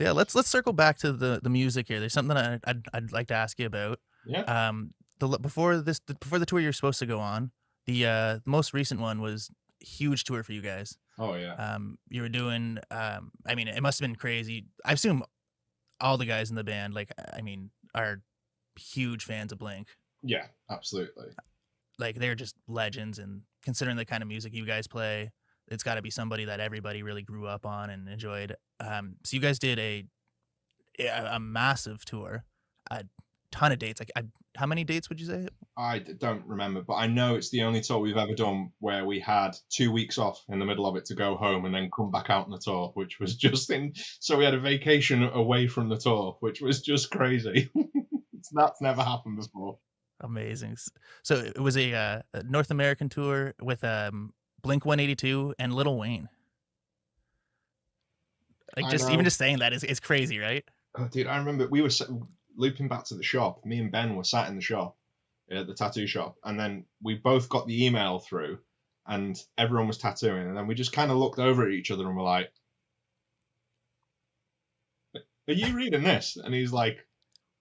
Yeah, let's circle back to the music here. There's something I'd like to ask you about. Yeah. Before the tour you're supposed to go on, the most recent one was a huge tour for you guys. Oh yeah. You were doing, I mean, it must have been crazy. I assume all the guys in the band, like, I mean, are huge fans of Blink. Yeah, absolutely. Like, they're just legends, and considering the kind of music you guys play, it's got to be somebody that everybody really grew up on and enjoyed. So you guys did a massive tour, a ton of dates. Like, how many dates would you say? Don't remember, but I know it's the only tour we've ever done where we had 2 weeks off in the middle of it to go home and then come back out on the tour, which was just in. So we had a vacation away from the tour, which was just crazy. That's never happened before. Amazing. So it was a North American tour with Blink 182 and Lil Wayne. Like, I just even know. just saying that is crazy, right? Oh, dude, I remember we were looping back to the shop. Me and Ben were sat in the shop, at the tattoo shop, and then we both got the email through, and everyone was tattooing, and then we just kind of looked over at each other and were like, "Are you reading this?" And he's like,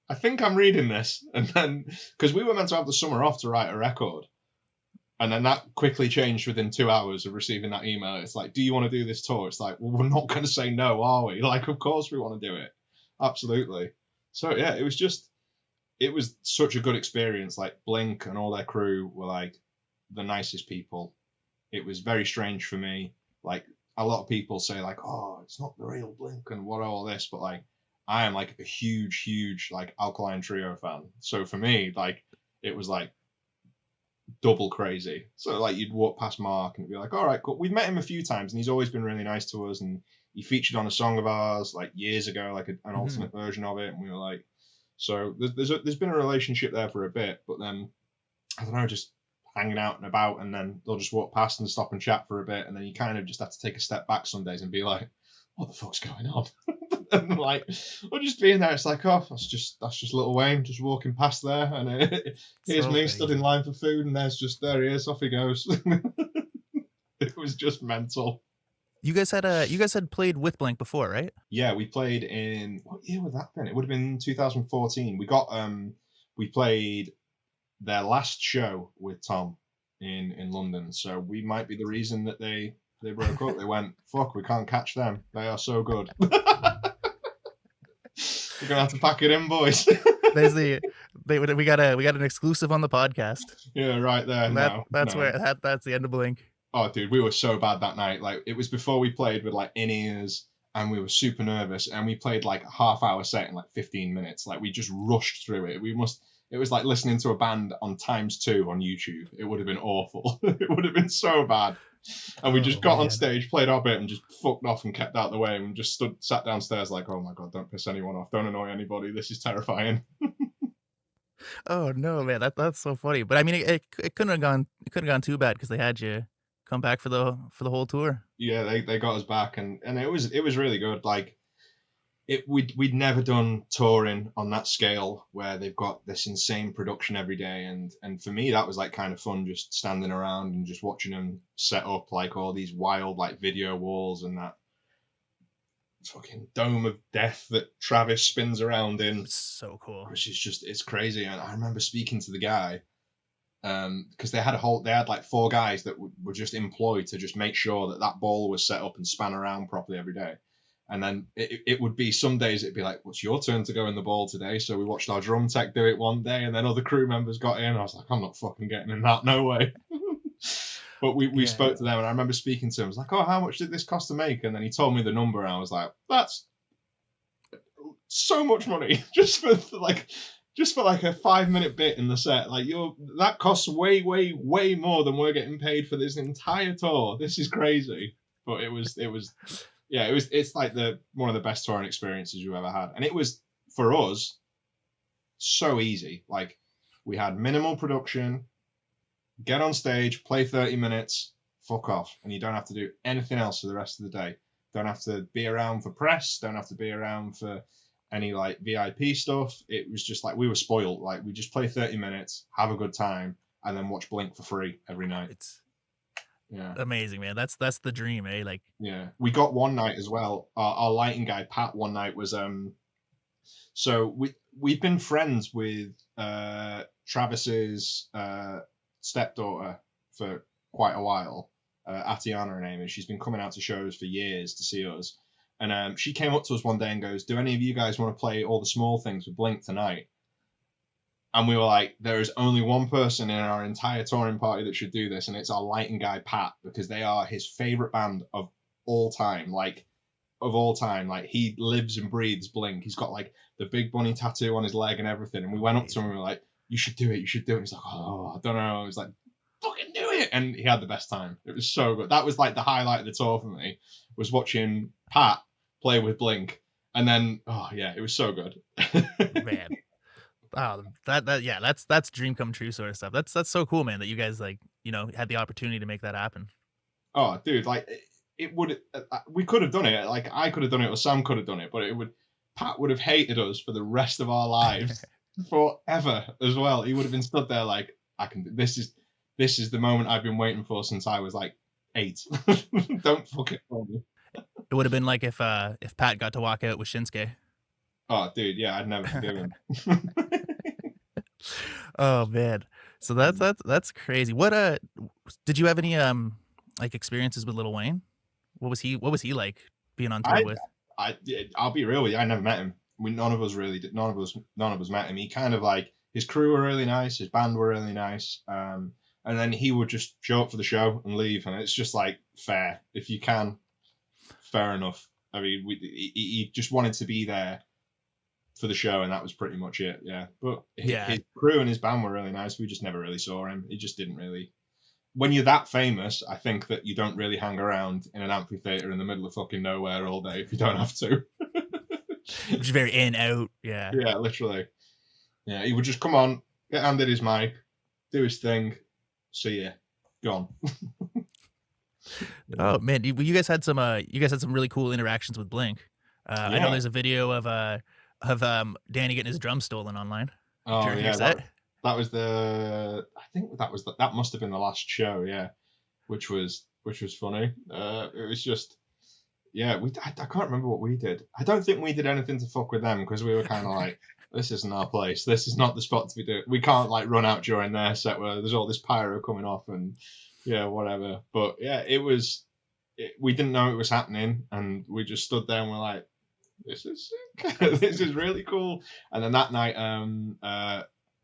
"I think I'm reading this." And then, because we were meant to have the summer off to write a record, and then that quickly changed within 2 hours of receiving that email. It's like, "Do you want to do this tour?" It's like, well, we're not going to say no, are we? Like, of course we want to do it. Absolutely. So yeah, it was such a good experience. Like Blink and all their crew were like the nicest people. It was very strange for me. Like a lot of people say like, oh, it's not the real Blink and what all this, but like I am like a huge like Alkaline Trio fan. So for me, like it was like double crazy. So like you'd walk past Mark and be like, all right, cool. We've met him a few times and he's always been really nice to us, and he featured on a song of ours like years ago, like an Mm-hmm. alternate version of it, and we were like, so there's been a relationship there for a bit, but then I don't know, just hanging out and about, and then they'll just walk past and stop and chat for a bit, and then you kind of just have to take a step back some days and be like, what the fuck's going on? And like, or just being there, it's like, oh, that's just Lil Wayne just walking past there, and here's So me stood in crazy. line for food, and there he is, off he goes. It was just mental. You guys had played with Blink before, right? Yeah, we played in what year would that been? It would have been 2014. We played their last show with Tom in London. So we might be the reason that they broke up. They went, fuck, we can't catch them. They are so good. We're gonna have to pack it in, boys. There's the we got an exclusive on the podcast. Yeah, right there. No, That's no. where that's the end of Blink. Oh, dude, we were so bad that night. Like, it was before we played with like in ears, and we were super nervous. And we played like a half-hour set in like 15 minutes. Like, we just rushed through it. It was like listening to a band on ×2 on YouTube. It would have been awful. It would have been so bad. And we just Oh got on man. stage, played our bit, and just fucked off and kept out of the way, and just sat downstairs like, oh my god, don't piss anyone off, don't annoy anybody. This is terrifying. Oh no, man. That's so funny. But I mean, it couldn't have gone too bad because they had you come back for the whole tour. Yeah, they got us back, and it was really good. Like we'd never done touring on that scale where they've got this insane production every day, and for me that was like kind of fun, just standing around and just watching them set up like all these wild like video walls and that fucking dome of death that Travis spins around in, It's so cool. which is just it's crazy. And I remember speaking to the guy because they had like four guys that were just employed to just make sure that that ball was set up and span around properly every day. And then it would be some days it'd be like, what's your turn to go in the ball today? So we watched our drum tech do it one day, and then other crew members got in. I was like, I'm not fucking getting in that, no way. But we Yeah. spoke to them, and I remember speaking to him. I was like, oh, how much did this cost to make? And then he told me the number, and I was like, that's so much money just for like a 5 minute bit in the set. Like that costs way more than we're getting paid for this entire tour. This is crazy. But it's like one of the best touring experiences you've ever had. And it was for us so easy. Like we had minimal production, get on stage, play 30 minutes, fuck off. And you don't have to do anything else for the rest of the day. Don't have to be around for press, don't have to be around for any like VIP stuff. It was just like we were spoiled. Like we just play 30 minutes, have a good time, and then watch Blink for free every night. It's Yeah. Amazing, man. That's the dream, eh? Like, Yeah. We got one night as well. Our lighting guy Pat one night was so we've been friends with Travis's stepdaughter for quite a while. Atiana, her name is. She's been coming out to shows for years to see us. And she came up to us one day and goes, "Do any of you guys want to play All the Small Things with Blink tonight?" And we were like, there is only one person in our entire touring party that should do this, and it's our lighting guy, Pat, because they are his favorite band of all time. Like, of all time. Like, he lives and breathes Blink. He's got, like, the big bunny tattoo on his leg and everything. And we went up to him and we were like, you should do it, you should do it. He's like, oh, I don't know. He was like, fucking do it. And he had the best time. It was so good. That was, like, the highlight of the tour for me, was watching Pat play with Blink. And then, oh, yeah, it was so good. man. Oh, that's dream come true sort of stuff. That's so cool, man, that you guys, like, you know, had the opportunity to make that happen. Oh, dude, like, it would, we could have done it. Like, I could have done it, or Sam could have done it, but Pat would have hated us for the rest of our lives forever as well. He would have been stood there like, I can do this. Is the moment I've been waiting for since I was like 8. Don't fuck it for me. It would have been like if Pat got to walk out with Shinsuke. Oh, dude, yeah, I'd never forgive him. Oh man, so that's crazy. What did you have any like experiences with Lil Wayne? What was he like being on tour with? I'll be real with you. I never met him. None of us really did. None of us met him. He kind of like, his crew were really nice. His band were really nice. And then he would just show up for the show and leave. And it's just like, fair. If you can, fair enough. I mean, he just wanted to be there for the show, and that was pretty much it. Yeah. But his crew and his band were really nice. We just never really saw him. He just didn't really. When you're that famous, I think that you don't really hang around in an amphitheater in the middle of fucking nowhere all day if you don't have to. Just very in, out. Yeah. Yeah, literally. Yeah, he would just come on, get handed his mic, do his thing, see ya, gone. Oh man, you guys had some really cool interactions with Blink. I know there's a video of Danny getting his drum stolen online. Oh yeah, that was I think that must have been the last show, yeah, which was funny. It was just, yeah, I can't remember what we did. I don't think we did anything to fuck with them, because we were kind of like, this isn't our place. This is not the spot to be doing. We can't like run out during their set where there's all this pyro coming off and yeah, whatever. But yeah, we didn't know it was happening, and we just stood there and we're like, this is sick. This is really cool. And then that night,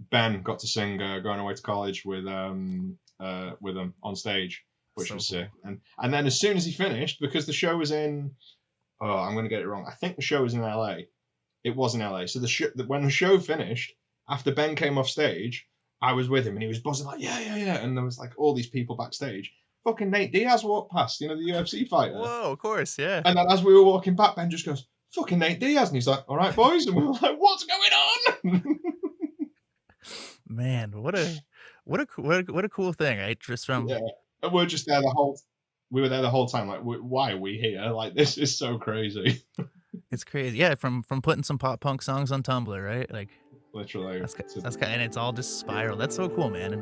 Ben got to sing "Going Away to College" with them on stage, which was sick. And then as soon as he finished, because the show was in, I'm going to get it wrong. I think the show was in LA. It was in LA. So when the show finished, after Ben came off stage, I was with him and he was buzzing like, yeah. And there was like all these people backstage. Fucking Nate Diaz walked past, the UFC fighter. Whoa, of course, yeah. And then as we were walking back, Ben just goes, fucking Nate Diaz. And he's like, all right, boys. And we were like, what's going on? Man, what a cool thing, right? Just from, yeah. And we're just there we were there the whole time. Like, why are we here? Like, this is so crazy. It's crazy. Yeah, from putting some pop punk songs on Tumblr, right? Like, literally. That's kind, and it's all just spiral. That's so cool, man.